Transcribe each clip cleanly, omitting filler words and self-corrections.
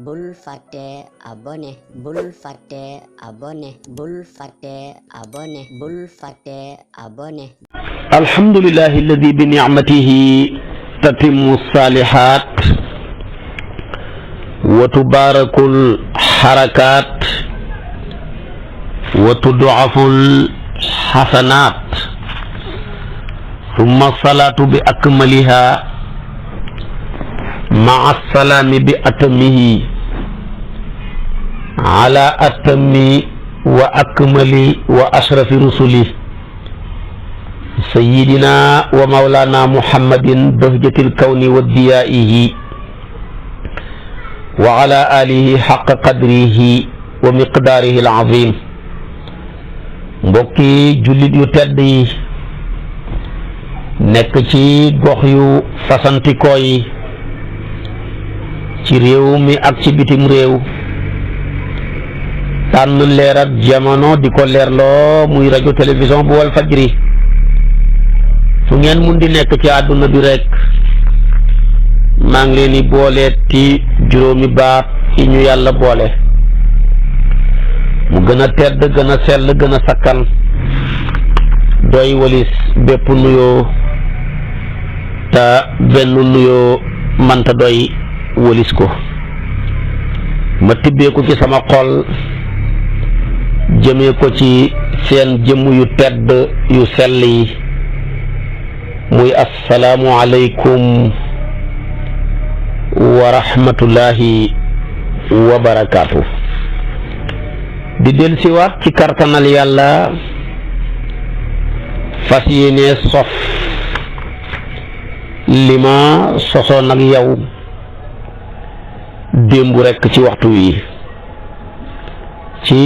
bul fàtte abonné bul fàtte abonné bul fàtte abonné bul fàtte abonné. alhamdulillahi alladi bi nicmatihi tatimmu salihat wa tubarakul harakat wa tudaful hasanat summa salatu bi akmaliha maa salaami bi atamihi ala atami wa akmali wa ashrafi rusuli sayyidina wa mawlana muhammadin bahjatil kawni wa diyaihi wa ala alihi haqqa qadrihi wa miqdaarihi al-azim. mbokki jullit yu tedd yi nekk ci gox yu fasantikoo yi ci réew mi ak ci bitim réew tànn leer ak jamono di ko leerloo muy rajo télévision bu wal fajri fu ngeen mun di nekk ci àdduna bi rek maa ngi leen di boole ci juróomi baat yi ñu yàlla boole mu gën a tedd gën a sell gën a sakkan doy walis bépp nuyoo te benn nuyoo manta doy walis ko ma tibbee ko ci sama xol jëmee ko ci seen jëmm yu tedd yu sell yi muy assalaamu aleykum wa rahmatullahi wa barakaatu. di del siwaat ci kartanal yàlla fas yéene sof li ma sosoon ak yow démb rekk ci waxtu wi ci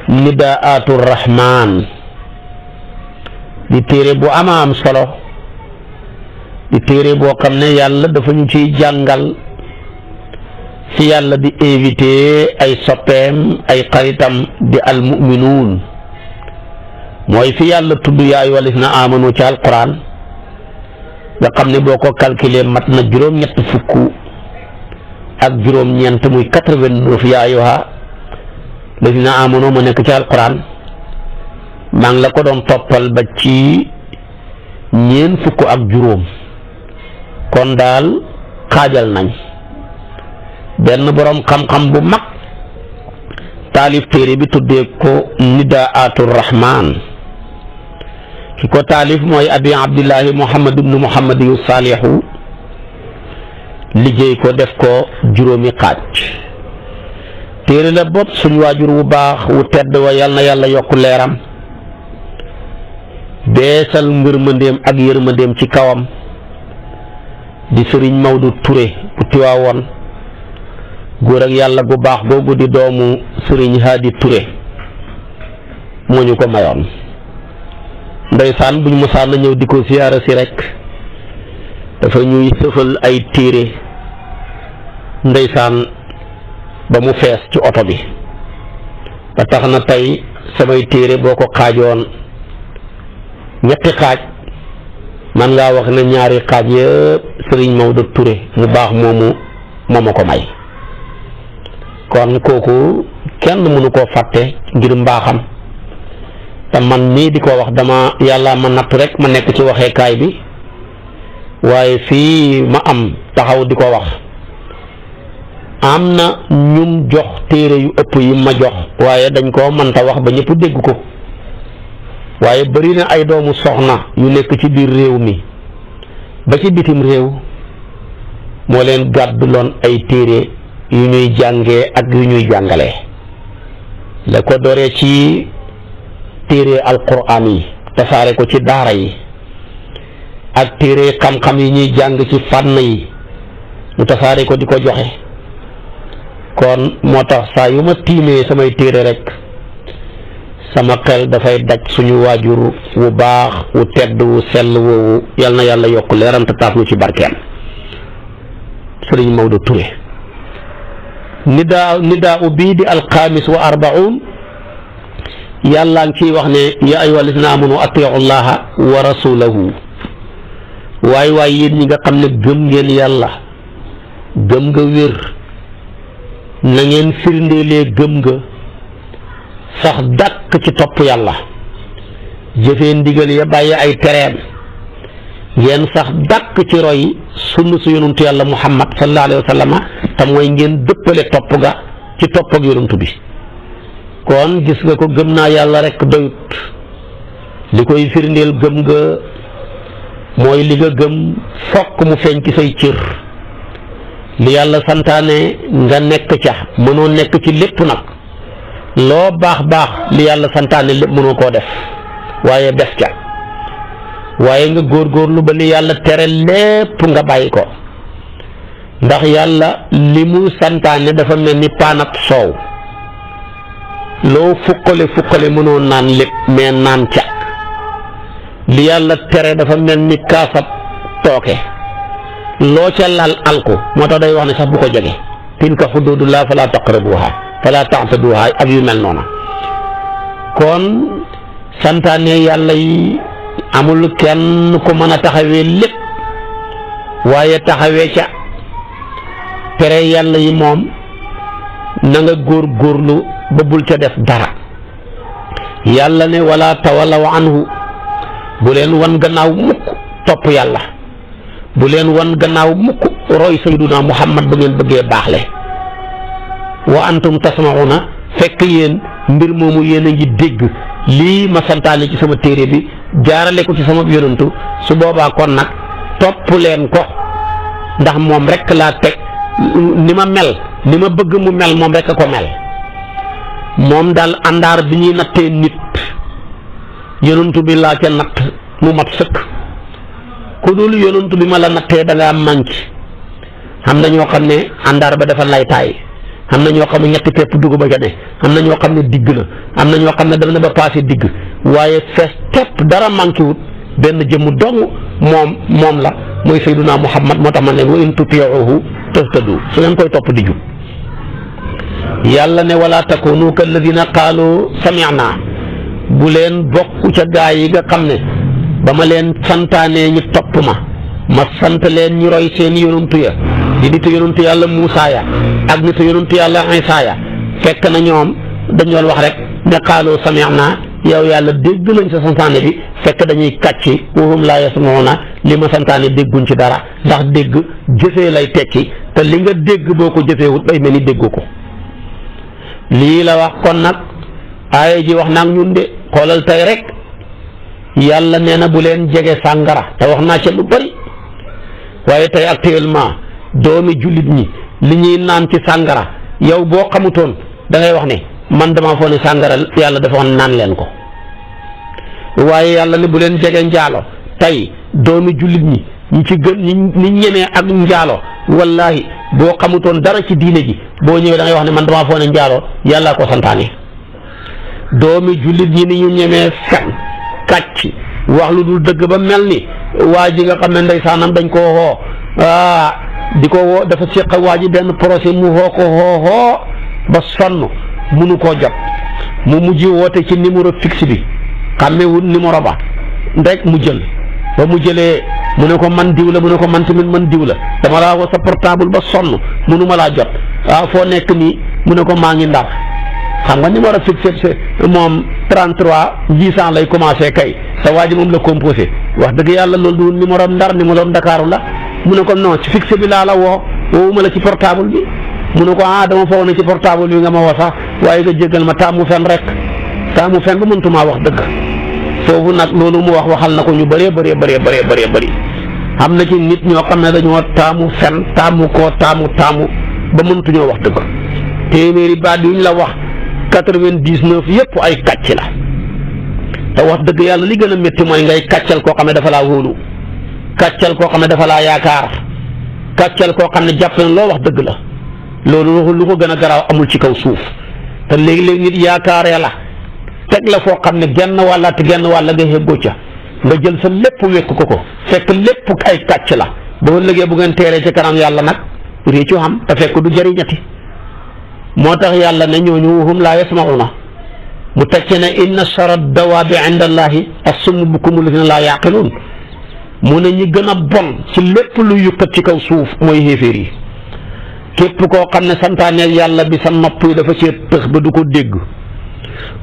nidaatu rahmaan di téere bu ama am solo di téere boo xam ne yàlla dafa ñu ciy jàngal fi yàlla di invité ay soppeem ay xaritam di almuminuun mooy fi yàlla tudd yaa ayyuhal lazina aamanu ci alquran nga xam ne boo ko calculer mat na juróom-ñett fukk ak juróom-ñeent muy 89 yaa ayyuhal lazina aamanu ma nekk ci alquran maa ngi la ko doon toppal ba ci ñeent fukk ak juróom kon daal xaajal nañ benn boroom xam-xam bu mag taalif téere bi tuddee ko nidaatu rahmaan ki ko taalif mooy abi abdillahi muhammad ibnu muhammad yu saalihu liggéey ko def ko juróomi xaaj téere la bopp suñu waajur wu baax wu tedd wa yal na yàlla yokk leeram beesal ngërmandeem ak yërmandeem ci kawam di sëriñ Maodo Touré bu Tiwaawoon góor ak yàlla gu baax googu di doomu sëriñ Haadi Touré moo ñu ko mayoon ndeysaan buñ mosaan na ñëw di ko siyaara si rek dafa ñuy sëfal ay téere ndeysaan ba mu fees ci oto bi ba tax na tey samay téere boo ko xaajoon ñetti xaaj man ngaa wax ne ñaari xaaj yëpp sëriñ Maodo Touré mu baax moomu moo ma ko may kon kooku kenn mënu koo fàtte ngir mbaaxam te man mii di ko wax dama yàlla ma natt rek ma nekk ci waxeekaay bi waaye fii ma am taxaw di ko wax am na ñum jox téere yu ëpp yi ma jox waaye dañ koo mënta wax ba ñëpp dégg ko waaye bari na ay doomu soxna yu nekk ci biir réew mi ba ci bitim réew moo leen gàdduloon ay téere yu ñuy jàngee ak yu ñuy jàngale la ko doree ci téere alquraan yi tasaare ko ci daara yi ak téere xam-xam yi ñuy jàng ci fànn yi mu tasaare ko di ko joxe kon moo tax saa yu ma tiimee samay téere rek sama xel dafay daj suñu waajur wu baax wu tedd wu sell woowu yal na yàlla yokk leeram te taas nu ci barkeem sëriñ Maodo Touré nidaa bii di alxaamis wa arbaun yàllaa ngi ciy wax ne yaa ayyuhal lazina amanu atiu llaha wa rasulahu waay waay yéen ñi nga xam ne gëm ngeen yàlla gëm nga wér na ngeen firndeelee gëm nga sax dàkk ci topp yàlla jëfee ndigal ya bàyyi ay tereem ngeen sax dàkk ci roy sunna su yonantu yàlla muhammad sallallahu alayhi wa sallam te mooy ngeen dëppale topp ga ci topp ak yonantu bi kon gis nga ko gëm naa yàlla rekk doyut li koy firndeel gëm nga mooy li nga gëm fokk mu feeñ ci say cër li yàlla santaane nga nekk ca mënoo nekk ci lépp nag loo baax baax li yàlla santaane lépp mënoo koo def waaye def ca waaye nga góorgóorlu ba li yàlla tere lépp nga bàyyi ko ndax yàlla li mu santaane dafa mel ni paanab soow loo fukkale mënoo naan lépp mais naan ca li yàlla tere dafa mel ni kaasab tooke loo ca laal alku moo tax day wax ne sax bu ko jege tilka xuduudullah fala taqrabuha fala ta'taduha ak yu mel noona kon santaane yàlla yi amul kenn ku mën a taxawee lépp waaye taxawee ca tere yàlla yi moom na nga góorgóorlu ba bul ca def dara yàlla ne wala tawallaw anhu bu leen wan gannaaw mukk topp yàlla bu leen wan gannaaw mukk roy sayyiduna muhammad ba ngeen bëggee baaxle wa antum tasma'una fekk yéen mbir moomu yéen a ngi dégg lii ma santaane ci sama téere bi jaarale ko ci sama yonantu su boobaa kon nag topp leen ko ndax moom rekk laa teg ni ma mel ni ma bëgg mu mel moom rekk ko mel moom daal àndaar bi ñuy nattee nit yonantu bi laa ca natt mu mat sëkk ku dul yonantu bi ma la nattee da ngaa manqué xam na ñoo xam ne àndaar ba dafa laytaay am na ñoo xam ne ñetti pepp dugub ba ca ne am na ñoo xam ne digg na am na ñoo xam ne dama ne ba passé digg waaye fees tepp dara manqué wut benn jëmm dong moom la mooy sayyiduna muhammad moo tax man leen wa in tuti'uhu tahtadu su ngeen koy topp di jub yàlla ne wala takunu kalladina qaalu sami'na bu leen bokk ca gaa yi nga xam ne ba ma leen santaanee ñu topp ma sant leen ñu roy seen yonantu ya di nitu yonantu yàlla Muusaa ya ak nitu yonantu yàlla Isaa ya fekk na ñoom dañu doon wax rek ne qaalu sami'na yow yàlla dégg nañ sa santaane bi fekk dañuy kàcci wa hum laa yasma'uuna li ma santaane dégguñ ci dara ndax dégg jëfee lay tekki te li nga dégg boo ko jëfeewut day mel ni déggu ko lii la wax kon nag aaya ji wax naag ñun de xoolal tey rek yàlla nee na bu leen jege sàngara te wax naa ca lu bari waaye tey actuellement doomi jullit ñi li ñuy naan ci sàngara yow boo xamutoon da ngay wax ne man dama foo ne sàngara yàlla dafa wax naan leen ko waaye yàlla ne bu leen jege njaalo tey doomi jullit ñi ñi ci gën ñi ñemee ak njaalo wallahi boo xamutoon dara ci diine ji boo ñëwee da ngay wax ne man dama foo ne njaalo yàlla ko santaane doomi jullit ñi ni ñu ñemee fen kàcc wax lu dul dëgg ba mel ni waa ji nga xam ne ndeysaanam dañ koo xoo di ko woo dafa séq waa ji benn projet mu xoo ko xoo ba sonn munu koo jot mu mujj woote ci numéro fixe bi xàmmewul numéro ba rek mu jël ba mu jëlee mu ne ko man diw la mu ne ko man tamit man diw la dama laa woo sa portable ba sonn munu ma laa jot foo nekk nii mu ne ko maa ngi Ndar xam nga numéro fixe moom 33 800 lay commencé kay te waa ji moom la composé wax dëgg yàlla loolu du numéro Ndar numéro Ndakaaru la mu ne ko non ci fixe bi laa la woowuma la ci portable bi mu ne ko dama foog ne ci portable bi nga ma woo sax waaye nga jéggal ma taamu fen rek taamu fen ba mëntumaa wax dëgg foofu nag loolu mu waxal na ko ñu bëree bëri xam na ci nit ñoo xam ne dañoo taamu fen taamu ba mëntuñoo wax dëgg téeméeri baat yuñ la wax 99 yëpp ay kàcc la te wax dëgg yàlla li gën a métti mooy ngay kàccal koo xam ne dafa laa wóolu kàccal koo xam ne dafa laa yaakaar kàccal koo xam ne jàpp na loo wax dëgg la loolu lu ko gën a garaaw amul ci kaw suuf te léegi-léegi nit yaakaaree la teg la foo xam ne genn wàlla te genn wàlla nga xéggoo ca nga jël sa lépp wekk ko fekk lépp ay kàcc la boo léegi bu ngeen teeree ci kanam yàlla nag réccu xam te fekk du jëriñati moo tax yàlla ne ñooñu hum laa yasma'una mu tekki ne inna shara dawaabi inda allahi as-summu bukumu lazina laa yaqiluun mu ne ñi gën a bon ci lépp lu yukkat ci kaw suuf mooy xéeféer yi képp koo xam ne santaaneel yàlla bi sa nopp yi dafa cee tëx ba du ko dégg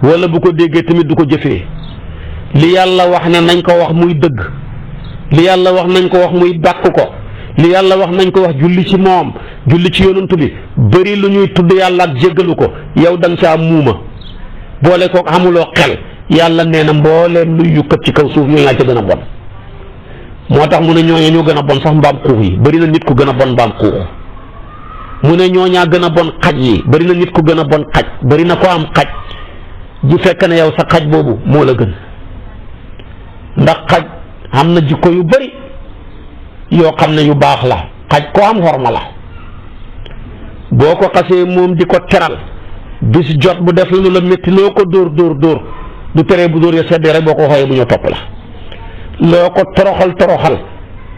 wala bu ko déggee tamit du ko jëfee li yàlla wax ne nañ ko wax muy dëgg li yàlla wax nañ ko wax muy bàkk ko li yàlla wax nañ ko wax julli ci moom julli ci yonantu bi bëri lu ñuy tudd yàlla ak jéggalu ko yow da nga caa muuma boole ko amuloo xel yàlla nee na mbooleem luy yukkat ci kaw suuf ñoo ñaa ca gën a bon moo tax mu ne ñooña ñoo gën a bon sax mbaam xuux yi bëri na nit ku gën a bon mbaam xuux mu ne ñooñaa gën a bon xaj yi bëri na nit ku gën a bon xaj bëri na ko am xaj ji fekk ne yow sa xaj boobu moo la gën ndax xaj am na jikko yu bëri yoo xam ne yu baax la xaj ko am xorma la boo ko xasee moom di ko teral bis jot bu def lu la métti loo ko dóor du teree bu dóor ya seddee rek boo ko xooyee bu ñu topp la loo ko toroxal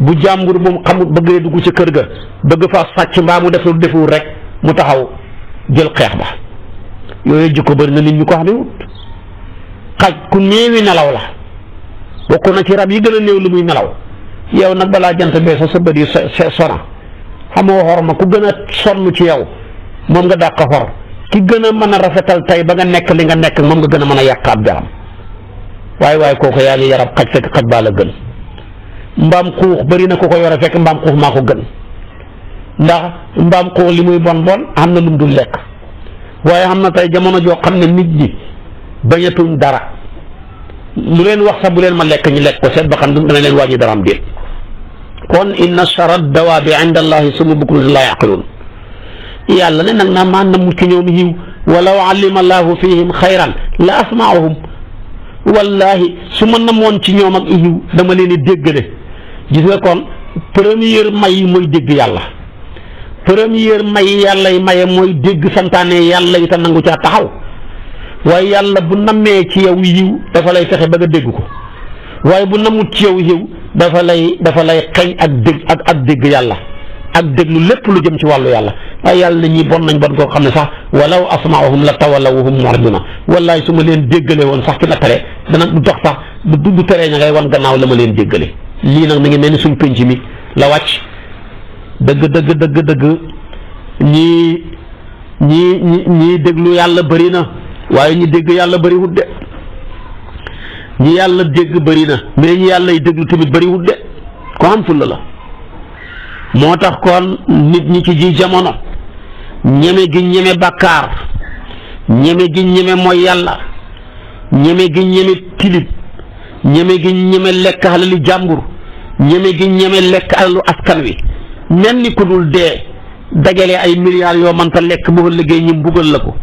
bu jàmbur bu mu xamut bëggee dugg ci kër ga bëgg faa sàcc mbaa mu def lu deful rek mu taxaw jël xeex ba yooyu jikko bëri na nit ñu ko xam ne wut xaj ku néewi nelaw la bokk na ci rab yi gën a néew lu muy nelaw yow nag balaa jant bee sa bët yi sona xamoo xorma ku gën a sonn ci yow moom nga dàq xor ki gën a mën a rafetal tey ba nga nekk li nga nekk moom nga gën a mën a yàq ab jaram waaye kooku yaa ngi yarab xaj fekk xaj baa la gën mbaam xuux bëri na ku ko yore fekk mbaam xuux maa ko gën ndax mbaam xuux li muy bon am na lum dul lekk waaye xam na tey jamono joo xam ne nit ñi bañatuñ dara lu leen wax sax bu leen ma lekk ñu lekk ko seet ba xam dana leen wàññi dara am déet kon inna shara dawaabi inda allahi summu bukmun laa yaqiluun yàlla ne nag naa maa namut ci ñoom yiw walaw alima allahu fihim xayran la asmaahum wallahi su ma namoon ci ñoom ak yiw dama leen di déggale gis nga kon première may yi mooy dégg yàlla première may yàlla yi maye mooy dégg santaane yàlla yi te nangu caa taxaw waaye yàlla bu nammee ci yow yiw dafa lay fexe ba nga dégg ko waaye bu namut ci yow yiw dafa lay xeñ ak dégg yàlla ak déglu lépp lu jëm ci wàllu yàlla waaye yàlla na ñi bon nañ bon koo xam ne sax walaw asmaahum la tawallaw wa hum mu'riduna wallaay su ma leen déggale woon sax ci la tere dana du dox sax du teree ña ngay wan gannaaw la ma leen déggale lii nag mi ngi mel ni suñ penc mi la wàcc dëgg ñii déglu yàlla bëri na waaye ñi dégg yàlla bëri wut de ñi yàlla dégg bëri na mais ñi yàlla yi déglu tamit bëri wut de ko am fulla la moo tax kon nit ñi ci ji jamono ñeme gi ñeme bàkkaar ñeme gi ñeme mooy yàlla ñeme gi ñeme tilib ñeme gi ñeme lekk alali jàmbur ñeme gi ñeme lekk alalu askan wi mel ni ku dul dee dajale ay milliards yoo mënta lekk bu fa liggéey ñi mbugal la ko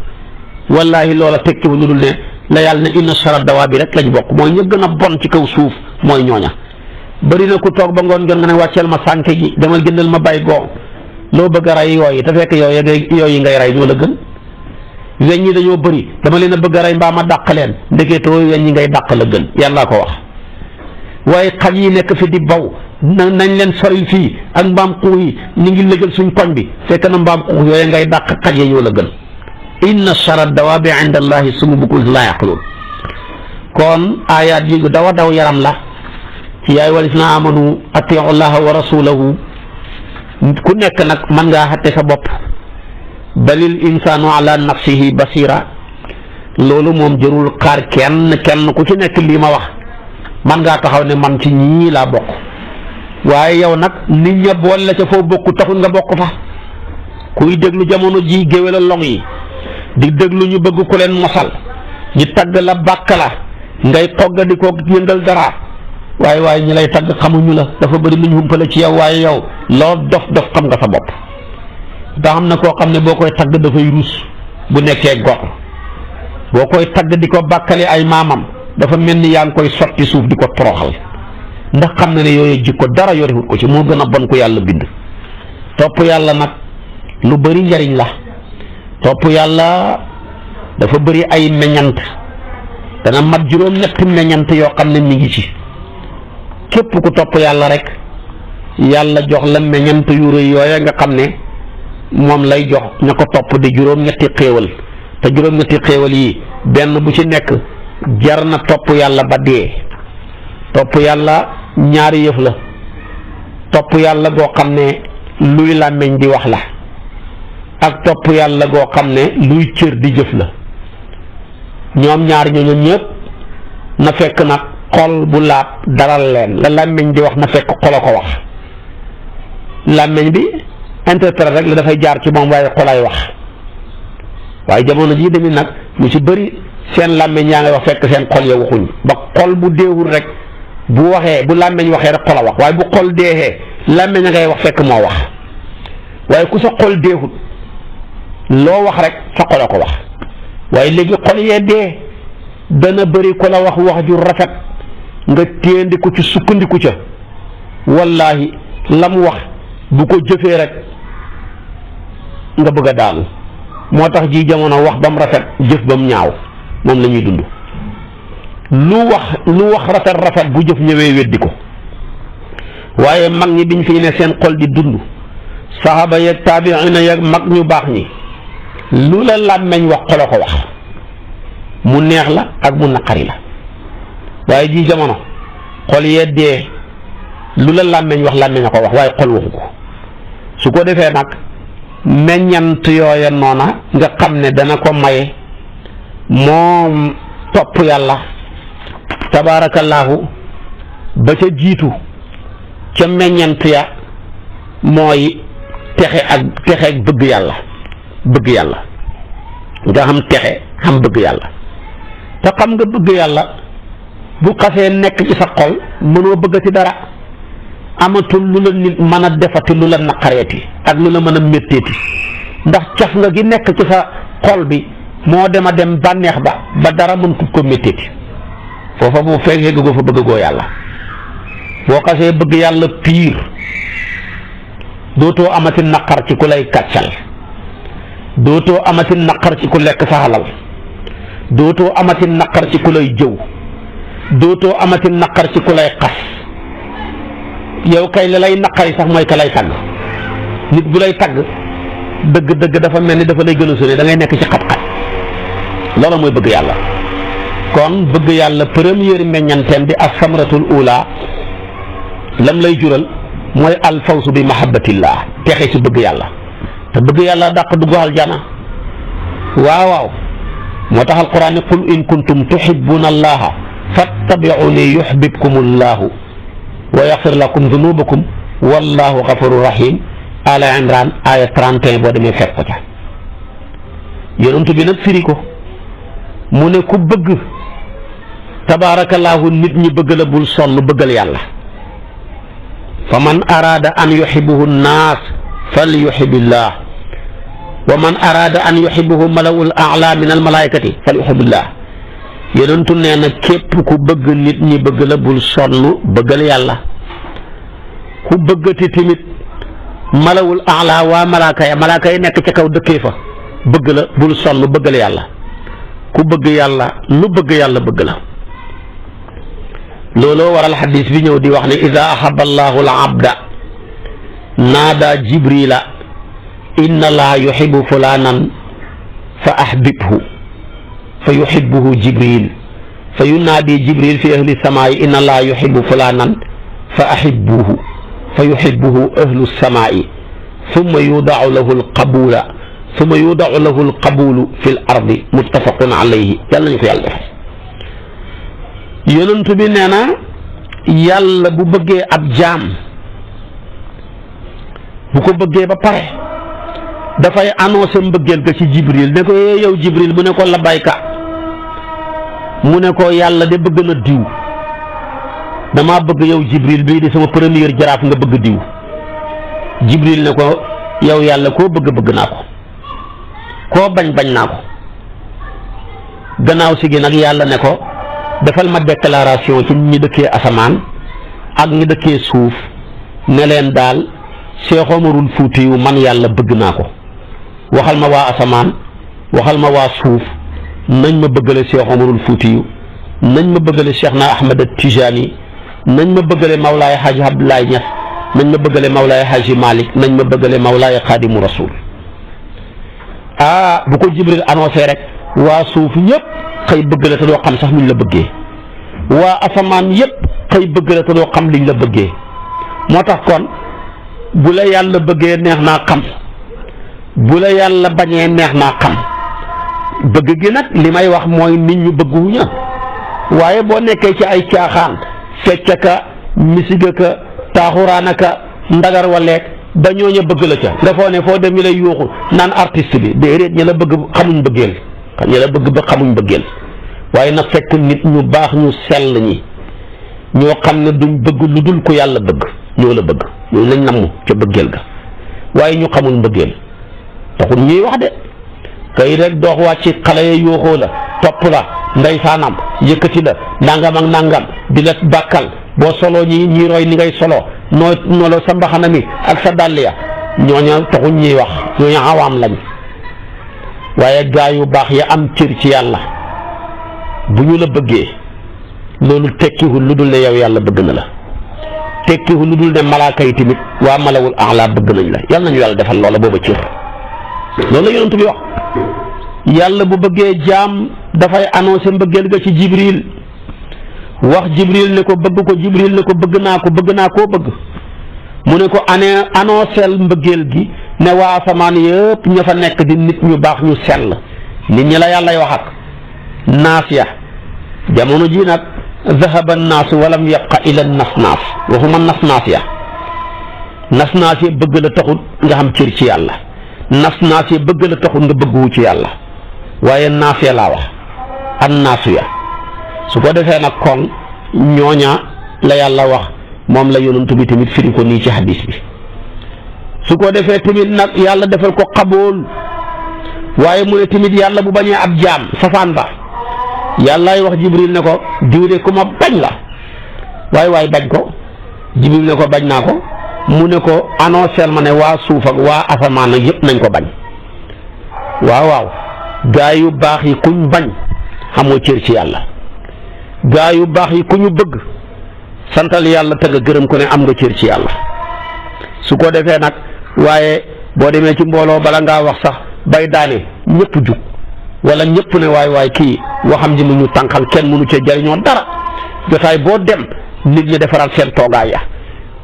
wallahi loola tekki bu lu dul ne la yàlla ne inna shara dawaa bi rek lañ bokk mooy ñu gën a bon ci kaw suuf mooy ñooña bëri na ku toog ba ngoon jot nga ne wàcceel ma sànke ji demal gëndal ma bay goo loo bëgg a rey yooyu te fekk yooyu ngay rey ñoo la gën weñ ñi dañoo bëri dama leen a bëgg a rey mbaa ma dàq leen ndeketoo weñ ñi ngay dàq la gën yàllaa ko wax waaye xaj yi nekk fi di baw nañ leen sori fii ak mbaam xuux yi ñu ngi lëjal suñ koñ bi fekk na mbaam xuux yooyu ngay dàq xaj yi ñoo la gën inna shara dawaabi inda allahi summu bukmun laa yaqiluun kon ayaat yi daw yaram la ci yaay walisina amanu atiu llaha wa rasulahu ku nekk nag mën ngaa xatte sa bopp balil insaanu ala nafsihi basira loolu moom jërul xaar kenn ku ci nekk lii ma wax man ngaa taxaw ne man ci ñii laa bokk waaye yow nag nit ña boole la ca foo bokk taxul nga bokk fa kuy déglu jamono ji géwél long yi di déglu ñu bëgg ku leen mosal ñu tagg la bàkk la ngay togg di ko yëngal dara waaye ñi lay tagg xamuñu la dafa bëri lu ñu humpale ci yow waaye yow loo dof xam nga sa bopp daa xam na koo xam ne boo koy tagg dafay rus bu nekkee gor boo koy tagg di ko bàkkale ay maamam dafa mel ni yaa ngi koy sotti suuf di ko toroxal ndax xam na ne yooyu jikko dara yorewut ko ci moo gën a bon ko yàlla bind topp yàlla nag lu bëri njariñ la topp yàlla dafa bëri ay meññant dana mat juróom-ñetti meññant yoo xam ne mi ngi ci képp ku topp yàlla rek yàlla jox la meññant yu rëy yooya nga xam ne moom lay jox ña ko topp di juróom-ñetti xéewal te juróom-ñetti xéewal yi benn bu ci nekk jar na topp yàlla ba dee topp yàlla ñaari yëf la topp yàlla goo xam ne luy làmmiñ di wax la ak topp yàlla goo xam ne luy cër di jëf la ñoom ñaar ñooñu ñëpp na fekk nag xol bu laab daral leen la làmmiñ di wax na fekk xol a ko wax làmmiñ bi interprète rek la dafay jaar ci moom waaye xolay wax waaye jamono jii tamit nag ñu ci bëri seen làmmiñ yaa ngay wax fekk seen xol ya waxuñ ba xol bu deewul rek bu waxee bu làmmiñ waxee rek xol a wax waaye bu xol deexee làmmiñ a ngay wax fekk moo wax waaye ku sa xol deexut loo wax rek sa xol a ko wax waaye léegi xol yee dee dana bëri ko la wax ju rafet nga téendiku ci sukkandiku ca wallaahi lam wax bu ko jëfee rek nga bëgg a daanu moo tax ji jamono wax ba mu rafet jëf ba mu ñaaw moom la ñuy dund lu wax rafet bu jëf ñëwee weddi ko waaye mag ñi biñ fi ne seen xol di dund saxaaba yeeg taabiina yeeg mag ñu baax ñi lu la làmmeñ wax xolo ko wax mu neex la ak mu naqari la waaye ji jamono xol yee dee lu la làmmeñ wax làmmeñ a ko wax waaye xol waxu ko su ko defee nag meññant yooya noona nga xam ne dana ko maye moom topp yàlla tabaarakallaahu ba ca jiitu ca meññant ya mooy texe ak bëgg yàlla nga xam texe xam bëgg yàlla te xam nga bëgg yàlla bu xasee nekk ci sa xol mënoo bëggati dara amatul lu la nit mën a defati lu la naqareeti ak lu la mën a métteeti ndax caf nga gi nekk ci sa xol bi moo dem a dem bànneex ba dara mën ko métteeti foofa bu fekkee goo fa bëgg goo yàlla boo xasee bëgg yàlla piir dootoo amati naqar ci ku lay kàccal dootoo amati naqar ci ku lekk sa xalal dootoo amati naqar ci ku lay jëw dootoo amati naqar ci ku lay xas yow kay la lay naqari sax mooy ka lay tagg nit bu lay tagg dëgg dafa mel ni dafa lay gën a sori da ngay nekk ci xat-xat loolu mooy bëgg yàlla kon bëgg yàlla première meññanteem bi as-samratul ula lam lay jural mooy alfawsu bi mahabbatillah texe ci bëgg yàlla te bëgg yàlla dàq dugg aljana waaw moo tax alquran ni qul in kuntum tuhibbuna allaha fattabi'uni yuhbibkum allahu wa yaxfir lakum dunubakum wallahu gafuru rahim ala imran aya 31 boo demee fekk ko ca yonent bi nag firi ko mu ne ku bëgg tabaarakallaahu nit ñi bëgg la bul sonn bëggal yàlla fa man araada an yuhibbuhu nnaas fal yuhibbillah wa man araada an yuhibbuhu malawul a'la min al malaikati fal yuhibbillah yonentu nee na képp ku bëgg nit ñi bëgg la bul sonn bëggal yàlla ku bëggati tamit malawul a'la waa malaaka yi nekk ca kaw dëkkee fa bëgg la bul sonn bëggal yàlla ku bëgg yàlla lu bëgg yàlla bëgg la looloo waral xadis bi ñëw di wax ne ida ahaba allahu al abda naada jibrila inna allaha yuhibbu fulanan fa ahbibhu fa yuhibbuhu jibril fa yunaadi jibril fi ahli samaai inna allaha yuhibbu fulanan fa ahibbuhu fa yuhibbuhu ahlu samaai summa yudaau lahu alqabula summa yudaau lahu alqabulu fi l ardi muttafaqun alayhi yàlla nañu ko yàlla defal yonent bi nee na yàlla bu bëggee ab jaam bu ko bëggee ba pare dafay annoncé mbëggeel ga ci jibril ne ko yow jibril mu ne ko labayka mu ne ko yàlla de bëgg na diw dama bëgg yow jibril bii di sama première jaraaf nga bëgg diw jibril ne ko yow yàlla koo bëgg naa ko koo bañ naa ko gannaaw si gi nag yàlla ne ko defal ma déclaration ci ñi dëkkee asamaan ak ñi dëkkee suuf ne leen daal Cheikh Omarul Fuuti yu man yàlla bëgg naa ko waxal ma waa asamaan waxal ma waa suuf nañ ma bëggale Cheikh Omarul Fuuti yu nañ ma bëggale Cheikh na Ahmad Tijaani nañ ma bëggale Mawlaay Haji Abdoulaye Niass nañ ma bëggale Mawlaay Haji Malick nañ ma bëggale Mawlaay Xaadimu Rasul bu ko Jibril annoncé rek waa suuf yëpp xëy bëgg la te doo xam sax nuñ la bëggee waa asamaan yëpp xëy bëgg la te doo xam liñ la bëggee moo tax kon bu la yàlla bëggee neex naa xam bu la yàlla bañee neex naa xam bëgg gi nag li may wax mooy nit ñu bëgguwuña waaye boo nekkee ci ay caaxaan fecca ka misiga ka taaxuraana ka ndagar waleek ba ñooña bëgg la ca nga foo ne foo dem ñu lay yuuxu naan artiste bi déedéet ñi la bëgg xamuñ bëggeel ñi la bëgg ba xamuñ bëggeel waaye na fekk nit ñu baax ñu sell ñi ñoo xam ne duñ bëgg lu dul ko yàlla bëgg ñoo la bëgg ñooñu lañ namm ca bëggeel ga waaye ñu xamul mbëggeel taxul ñuy wax de kay rek dox wàcc xale ya yuuxoo la topp la ndeysaanam yëkkati la nangam ak nangam di la bàkkal boo soloo ñi roy ni ngay soloo noo sa mbaxana mi ak sa dàll ya ñooña taxul ñuy wax ñooña awaam lañ waaye gaa yu baax ya am cër ci yàlla bu ñu la bëggee loolu tekkiwul lu dul ne yow yàlla bëgg na la tekkiwul lu dul ne malaaka yi tamit waa malawul a'la bëgg nañ la yàlla nañu yàlla defal loola booba cër loolu la yonent bi wax yàlla bu bëggee jaam dafay annoncé mbëggeel ga ci jibril wax jibril ne ko bëgg ko jibril ne ko bëgg naa koo bëgg mu ne ko annonceel mbëggeel gi ne waa asamaan yëpp ña fa nekk di nit ñu baax ñu sell nit ñi la yàllay wax ak naas ya jamono ji nag zahaba naas walam yabqa ila nasnaas waxuma nasnaas ya bëgg la taxul nga xam cër ci yàlla nasnaas ya bëgg la taxul nga bëgguwu ci yàlla waaye naas ya laa wax an naasu ya su ko defee nag kon ñooña la yàlla wax moom la yonent bi tamit firi ko nii ci hadis bi su ko defee tamit nag yàlla defal ko xabool waaye mu ne tamit yàlla bu bañee ab jaam safaan ba yàllaay wax jibril ne ko diw de ku ma bañ la waaye bañ ko jibril ne ko bañ naa ko mu ne ko annonceel ma ne waa suuf ak waa asamaan ak yëpp nañ ko bañ waaw gaa yu baax yi kuñ bañ xamoo cër ci yàlla gaa yu baax yi ku ñu bëgg santal yàlla te nga gërëm ko ne am nga cër ci yàlla su ko defee nag waaye boo demee ci mbooloo bala ngaa wax sax bay daane ñëpp jug wala ñëpp ne waay kii waxam ji mu ñu tànqal kenn mënu ca jariñoo dara jotaay boo dem nit ñi defaral seen toogaay ya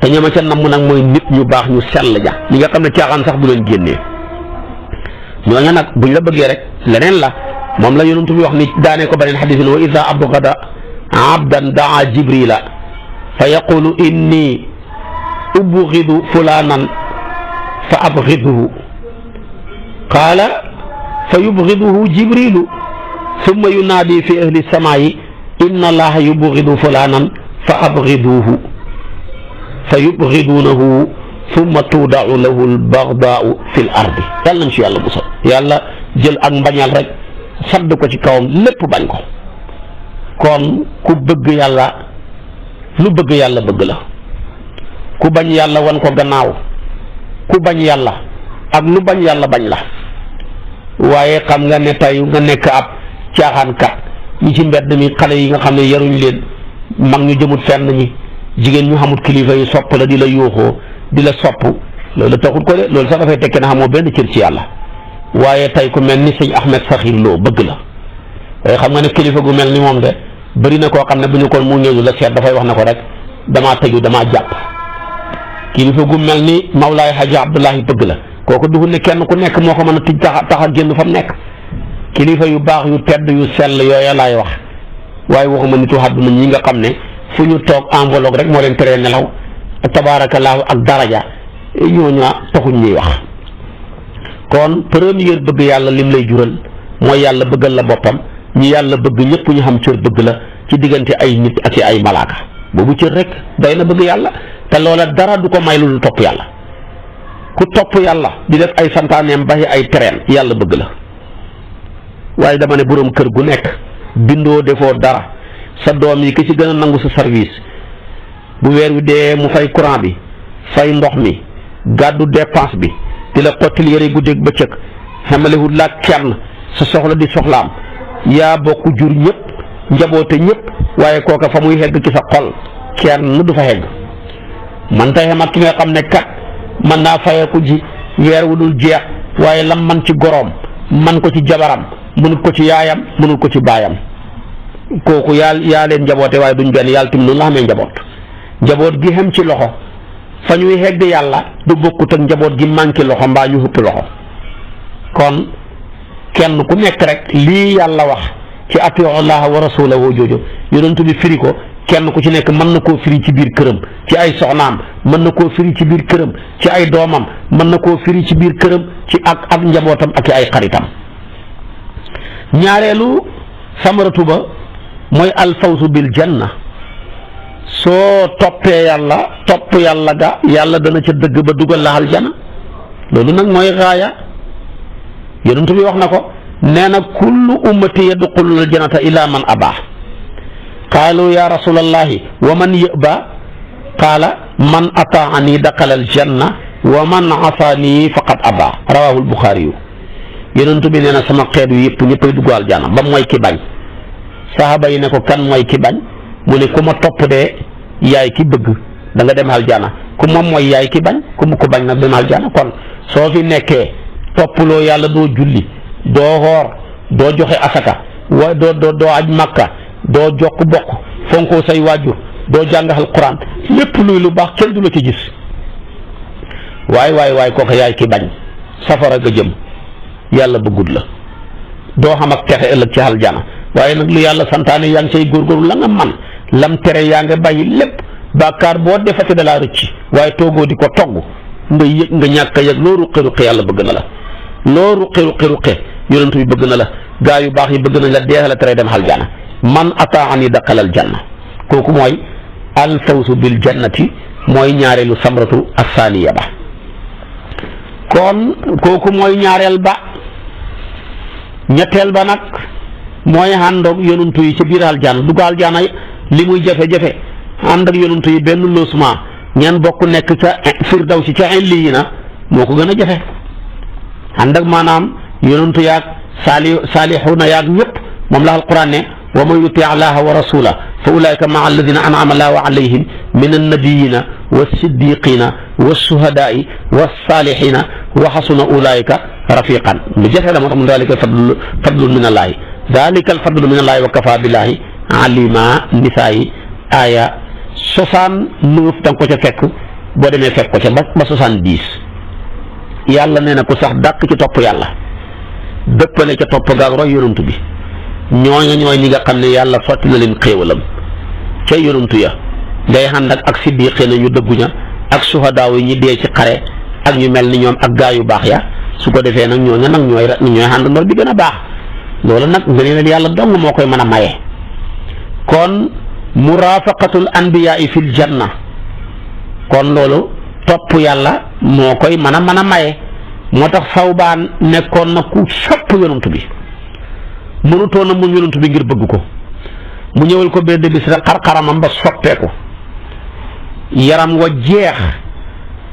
te ñama ca namm nag mooy nit ñu baax ñu sell ja li nga xam ne caaxaan sax bu leen génnee ñooña nag buñ la bëggee rek leneen la moom la yonent bi wax ni daane ko beneen xadis bi wa ida abgada abdan daa jibrila fa yaqulu inni ubgidu fulanan fa abgiduhu qaala fa yubgiduhu jibrilu summa yunaadi fi ahli samaayi inna allaha yubgidu fulanan fa abgiduhu fa yubgiduunahu summa tuudau lahu albagdaau fi l ardi yàlla nañ si yàlla bu so yàlla jël ak mbañal rek sadd ko ci kawam lépp bañ ko kon ku bëgg yàlla lu bëgg yàlla bëgg la ku bañ yàlla wan ko gannaaw ku bañ yàlla ak lu bañ yàlla bañ la waaye xam nga ne tey nga nekk ab caaxaankat ñi ci mbedd mi xale yi nga xam ne yaruñ leen mag ñu jëmut fenn ñi jigéen ñu xamut kilifa yi sopp la di la yuuxoo di la sopp loolu taxut ko de loolu sax dafay tekki na xamoo benn cër ci yàlla waaye tey ku mel ni sëñ Ahmed Sakhir Lo bëgg la waaye xam nga ne kilifa gu mel ni moom de bëri na koo xam ne bu ñu ko mu ñëw la seet dafay wax ne ko rek damaa tëju damaa jàpp kilifa gu mel ni Mawlaay Haji Abdullahi bëgg la kooku dugul ne kenn ku nekk moo ko mën a tij tax a génn fa mu nekk kilifa yu baax yu tedd yu sell yooya laay wax waaye waxuma nitu àdduna ñi nga xam ne fu ñu toog enveloppe rek moo leen teree nelaw tabaarakallaahu ak daraja ñooñu taxuñ ñuy wax kon première bëgg yàlla lim lay jural mooy yàlla bëggal la boppam ñi yàlla bëgg ñëpp ñu xam cër bëgg la ci diggante ay nit ak ay malaaka boobu cër rek doy na bëgg yàlla te loola dara du ko may lu topp yàlla ku topp yàlla di def ay santaaneem bàyyi ay tereen yàlla bëgg la waaye dama ne boroom kër gu nekk bindoo defoo dara sa doom yi ki ci gën a nangu sa service bu weer wi dee mu fay courant bi fay ndox mi gàddu dépense bi di la xottil yëre guddeeg bëccëg xamalewul la kenn sa soxla di soxlaam yaa bokk jur ñëpp njaboote ñëpp waaye kooka fa muy hegg ci sa xol kenn du fa hegg man tey xam ak ki nga xam ne kat mën naa fayeeku ji weer wu dul jeex waaye lam man ci goroom man ko ci jabaram mënut ko ci yaayam mënut ko ci baayam kooku yaa leen njaboote waaye duñ benn yàlla tamit noonu la xamee njaboot gi xem ci loxo fa ñuy hegg yàlla du bokkut ak njaboot gi manqué loxo mbaa ñu hëpp loxo kon kenn ku nekk rek lii yàlla wax ci atiu llaha wa rasulahu jooju yonent bi firi ko kenn ku ci nekk mën na koo firi ci biir këram ci ay soxnaam mën na koo firi ci biir këram ci ay doomam mën na koo firi ci biir këram ci ak njabootam ak ay xaritam. ñaareelu samaratu ba mooy alfawsu bil janna soo toppee yàlla topp yàlla ga yàlla dana ca dëgg ba dugal la aljana loolu nag mooy gaaya yonent bi wax na ko nee na kullu ummati yadxuluna aljannata ila man abaa qaalu ya rasulallahi wa man yëba qaala man ataani daxala aljanna wa man asaani faqad abaa rawahu albuxaari yu yonent bi nee na sama xeet yu yëpp ñëppay dugg aljana ba mooy ki bañ saxaaba yi ne ko kan mooy ki bañ mu ne ku ma topp de yaay ki bëgg da nga dem aljana ku moom mooy yaay ki bañ ku mu ko bañ nag dem aljana kon soo fi nekkee toppuloo yàlla doo julli doo xoor doo joxe asaka doo aj makka doo jokk bokk fonkoo say waajur doo jàng alquran lépp luy lu baax kenn du la ci gis waay kooku yaay ki bañ safara nga jëm yàlla bëggut la doo xam ak texe ëllëg ci aljana waaye nag lu yàlla santaane yaa ngi say góorgóorlu la nga man lam tere yaa nga bàyyi lépp bàkkaar boo defati dalaa rëcc waaye toogoo di ko togg nga yëg nga ñàkk a yëg loo ruqe yàlla bëgg na la loo ruqe yonent bi bëgg na la gaa yu baax yi bëgg nañ la deexa la tere dem aljana man ataani daqal aljanna kooku mooy alfawsu bil jannati mooy ñaareelu samratu assaaniya ba kon kooku mooy ñaareel ba ñetteel ba nag mooy àndoog yonent yi ci biir aljana dugg aljana li muy jafe-jafe ànd ak yonent yi benn losement ñeen bokk nekk ca firdawsi ca illiina moo ko gën a jafe ànd ak maanaam yonent yaag saalixuuna yaag ñëpp moom la alquran ne wa man yuti allaha wa rasula fa ulaika maa alladina anama allahu alayhim min annabiyina wassiddiqina wassuhadaai wassalihina wa xasuna ulaika rafiqan lu jafe la moo tax mu dalika fadlun min allahi dalika alfadlu min allahi wa kafa billahi alima nisaayi aya 69 da nga ko ca fekk boo demee fekk ko ca ba 70 yàlla nee na ku sax dàq ci topp yàlla dëppale ca topp gaag roy yonantu bi ñooña ñooy ñi nga xam ne yàlla sotti na leen xéewalam ca yonantu ya day ànd ak siddiqee na ñu dëgguña ak suhadaaw yi ñi dee ci xare ak ñu mel ni ñoom ak gaa yu baax ya su ko defee nag ñooña nag ñooy ànd ndoor bi gën a baax loolu nag ngëneel yàlla dong moo koy mën a maye kon murafaqatul anbiyaai fil janna kon loolu topp yàlla moo koy mën a maye moo tax Sawbaan nekkoon na ku sopp yonantu bi mënutoon na muñ yonantu bi ngir bëgg ko mu ñëwal ko benn bis rek xar-xaramam ba soppeeku yaram wa jeex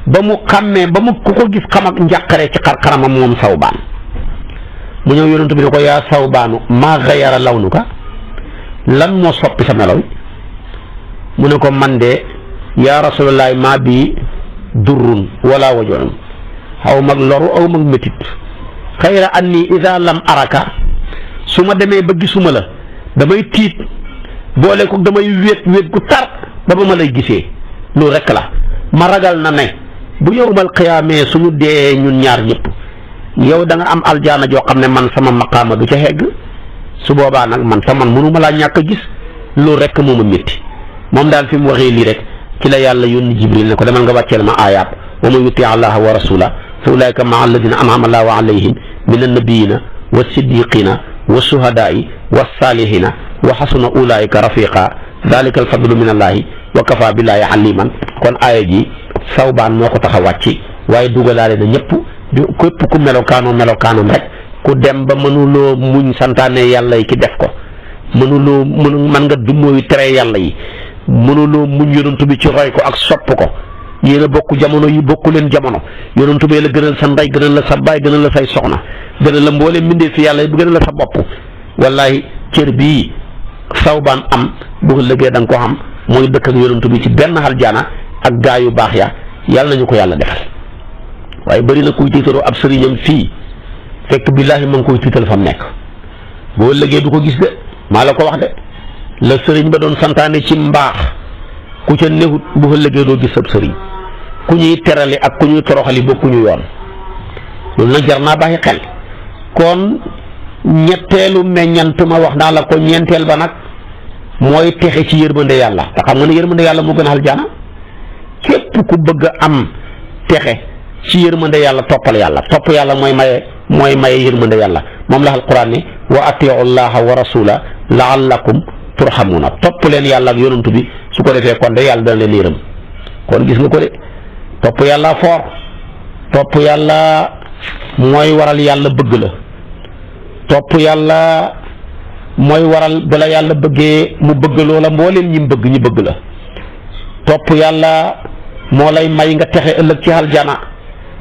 ba mu xàmmee ba mu ku ko gis xam ak njàqare ci xar-xaramam moom Sawbaan mu ñëw yonantu bi ne ko yaa Sawbaanu maa gayara lawnuka lan moo soppi sa melow mu ne ko man de yaa rasulullahi maa bi durrun wala wajoon aw mag loru aw mag métit xayra anni ida lam araka su ma demee ba gisuma la damay tiit boole ko damay wéet gu tar ba ma lay gisee loolu rekk la ma ragal na ne bu yowmal xiyaamee suñu dee ñun ñaar ñëpp yow da nga am aljaana joo xam ne man sama maqaama du ca hegg su boobaa nag man mënuma laa ñàkk a gis loolu rekk moo ma métti moom daal fi mu waxee lii rek ci la yàlla yónni Jibril ne ko demal nga wàcceel ma aayaat wa man yuti allaha wa rasula fa ulaika maa alladina an'ama allahu alayhim min annabiyina wa siddiqina wa suhadaai wa salihina wa xasuna ulaika rafiqa dalika alfadlu min allahi wa kafa billahi aliman kon aaya ji Sawbaan moo ko tax a wàcc waaye dugalaale na ñëpp képp ku melokaanoom rek ku dem ba mënuloo muñ santaane yàlla yi ki def ko mën nga dummóoyu tere yàlla yi mënuloo muñ yonantu bi ci roy ko ak sopp ko yéen a bokk jamono yi bokku leen jamono yonantu bee la gënal sa ndey gënal la sa baay gënal la say soxna gënal la mboole mbindee fi yàlla yi bu gënal la sa bopp wallahi cër bii Sawbaan am bu ëllëgee da nga ko xam mooy dëkk ak yonantu bi ci benn aljana ak gaa yu baax ya yàlla nañu ko yàlla defal waaye bëri na kuy tiitaroo ab sëriñam fii fekk billaahi ma ngi koy tiital fa mu nekk boo ëllëgee du ko gis de maa la ko wax de la sëriñ ba doon santaane ci mbaax ku ca newut bu ëllëgee doo gis ab sëriñ ku ñuy terali ak ku ñuy toroxali bokkuñu yoon loolu nag jar naa bàyyi xel kon ñetteelu meññant ma wax naa la ko, ñeenteel ba nag mooy texe ci yërmande yàlla. te xam nga ne yërmande yàlla moo gën a aljana. képp ku bëgg a am texe ci yërmande yàlla toppal yàlla. topp yàlla mooy maye yërmande yàlla. moom la alquran ne wa atiu llaha wa rasula laallakum turhamuna. topp leen yàlla ak yonantu bi, su ko defee kon de yàlla dana leen yërëm. kon gis nga ko de, topp yàlla foor. topp yàlla mooy waral yàlla bëgg la. topp yàlla mooy waral bala yàlla bëggee mu bëgg loola mbooleem ñi bëgg ñi bëgg la. topp yàlla moo lay may nga texe ëllëg ci aljana.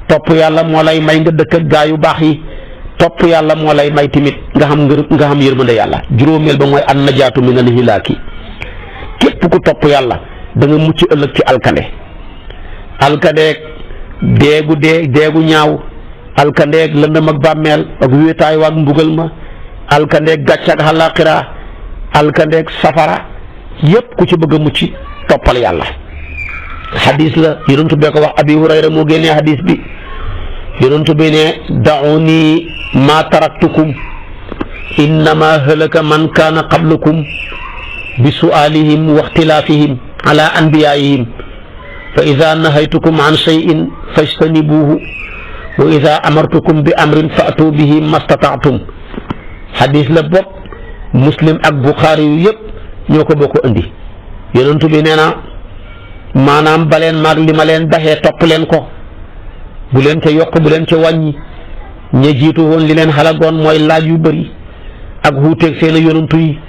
topp yàlla moo lay may nga dëkk ak gaa yu baax yi. topp yàlla moo lay may tamit nga xam yërmande yàlla. juróomeel ba mooy an najaatu min al hilaaki. képp ku topp yàlla da nga mucc ëllëg ci alkandeeg deegu ñaaw, alkandeeg lëndëm ak bàmmeel ak wéetaay waag mbugal ma, alkandeeg gàcc ak àllaaxira, alkandeeg safara, yépp ku ci bëgg a mucc toppal yàlla. xadis la yonent bee ko wax. Abi Hurayra moo génnee xadis bi. yonent bi ne da'uni ma taraktukum innama halaka man kaana qablakum bi su'aalihim wa ixtilaafihim ala anbiyaa'ihim fa ida nahaytukum an shay'in fajtanibuuhu wa ida amartukum bi amrin fa'tu bihi mastata'tum. xadis la bopp Muslim ak Buxaari yu yëpp ñoo ko bokk indi. yonent bi nee na maanaam baleen maag li ma leen baxee topp leen ko, bu leen ca yokk bu leen ca wàññi. ña jiitu woon li leen xalagoon mooy laaj yu bëri ak wuuteeg seen yonent yi.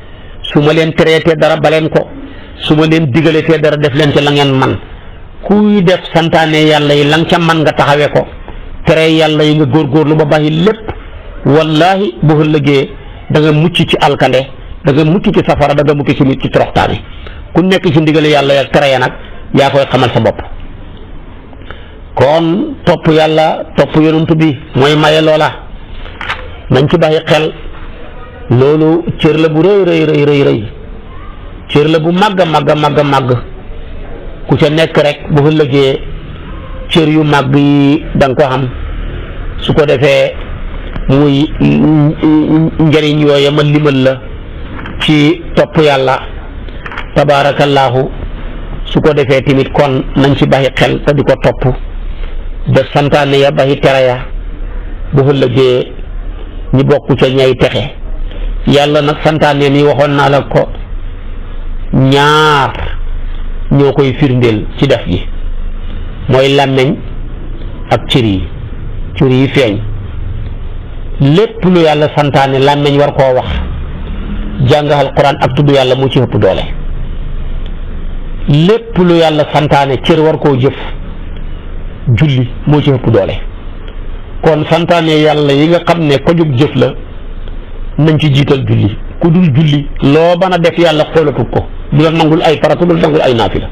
su ma leen traité dara baleen ko, su ma leen digaletee dara def leen ca la ngeen man. kuy def santaane yàlla yi la nga ca man nga taxawee ko, tere yàlla yi nga góorgóorlu ba bàyyi lépp. wallahi bu ëllëgee da nga mucc ci alkande, da nga mucc ci safara, da nga mucc ci toroxtaane. ku nekk ci ndigale yàlla ya tere ya nag yaa koy xamal sa bopp. kon topp yàlla topp yonent bi mooy maye loola. nañ ci bàyyi xel. loolu cër la bu rëy cër la bu màgg a màgg ku ca nekk rek bu ëllëgee cër yu màgg yi da nga ko xam. su ko defee muy njëriñ yooya ma limal la ci topp yàlla tabaarakallaahu. su ko defee tamit kon nañ ci bàyyi xel te di ko topp, def santaane ya bàyyi tere ya, bu ëllëgee ñi bokk ca ñay texe. yàlla nag santaane ni waxoon naa la ko, ñaar ñoo koy firndeel ci def gi, mooy làmmeñ ak cër yi feeñ. lépp lu yàlla santaane làmmeñ war koo wax, jàng alquran ak tudd yàlla moo ci ëpp doole. lépp lu yàlla santaane cër war koo jëf, julli moo ci ëpp doole. kon santaane yàlla yi nga xam ne ko jóg jëf la, nañ ci jiital julli. ku dul julli loo mën a def yàlla xoolatu ko, du la nangul ay farata, du la nangul ay naafila,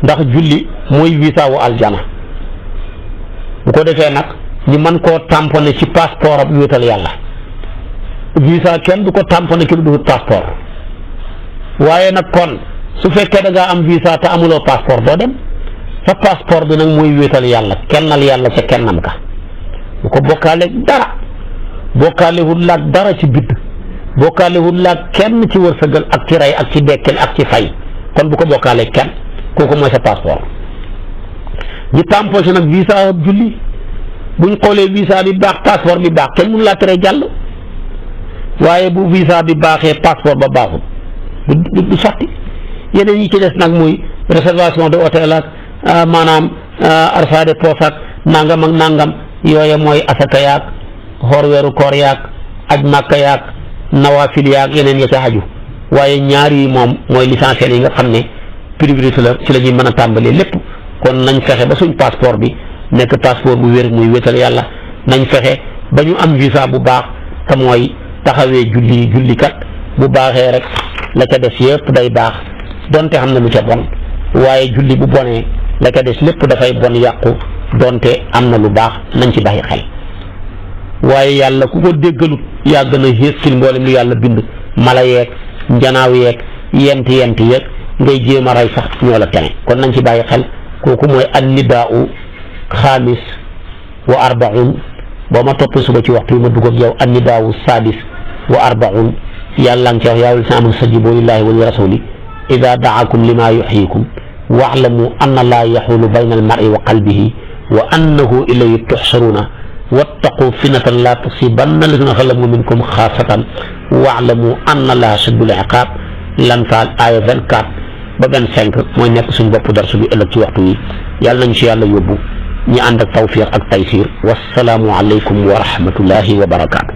ndax julli mooy visa wu aljana. bu ko defee nag ñu mën koo tamponné ci passeport ab wéetal yàlla. visa kenn du ko tamponné ci lu dul passeport. waaye nag kon su fekkee da ngaa am visa te amuloo passeport doo dem. sa passeport bi nag mooy wéetal yàlla, kennal yàlla ca kennam ka. bu ko bokkaaleeg dara, bokkaalewul laag dara ci bidd, bokkaalewul laag kenn ci wërsëgal ak ci rey ak ci dekkel ak ci fay. kon bu ko bokkaaleeg kenn, kooku mooy sa passeport. ñu tamponné nag visa julli, buñ xoolee visa bi baax passeport bi baax, kenn mënu laa tere jàll. waaye bu visa bi baaxee passeport ba baaxul du sotti. yeneen yi ci des nag muy réservation de hôtel ak maanaam argent de poche ak nangam ak nangam, yooye mooy asaka yaag xoor weeru koor yaag aj màkka yaag nawaafil yaag yeneen ya ca aju. waaye ñaar yi moom mooy l'essentiel yi nga xam ne priorité la, ci la ñuy mën a tàmbalee lépp. kon nañ fexe ba suñ passeport bi nekk passeport bu wér muy wéetal yàlla. nañ fexe ba ñu am visa bu baax te mooy taxawee jullikat bu baaxee rek la ca des yëpp day baax, donte xam na lu ca bon. waaye julli bu bonee la ca des lépp dafay bon yàqu, donte am na lu baax. nañ ci bàyyi xel. waaye yàlla ku ko déggalut yaa gën a yées ci mboolem lu yàlla bind. mala yeeg njanaaw yeeg yent yeeg ngay jéem a rey sax ñoo la tene. kon nañ ci bàyyi xel. kooku mooy an nidaau xaamis wa arbaun boo ma toppee suba ci waxtu yi ma dugg ak yow annidaawu sadis wa arbaun yàlla ngi ci wax yaa ayyuhal lazina aamanu stajiibu lillaahi wa li rasuuli idaa da'aakum limaa yuhyiikum wa'lamu anna llaaha yaxuulu bayna al-mar'i wa qalbihi wa annahu ilayhi tuhsharuuna wattaqu fitnatan laa tusiibanna llaziina zalamu minkum xaassatan wa'lamu anna llaaha shadiidul iqaab Lanfaal aaya 24 ba 25 mooy nekk suñ bopp darsu bi ëllëg ci waxtu yi yàlla nañ ci yàlla yóbbu ñi ànd ak tawfiq ak taysiir wassalaamu aleykum wa rahmatullahi wa barakaatu.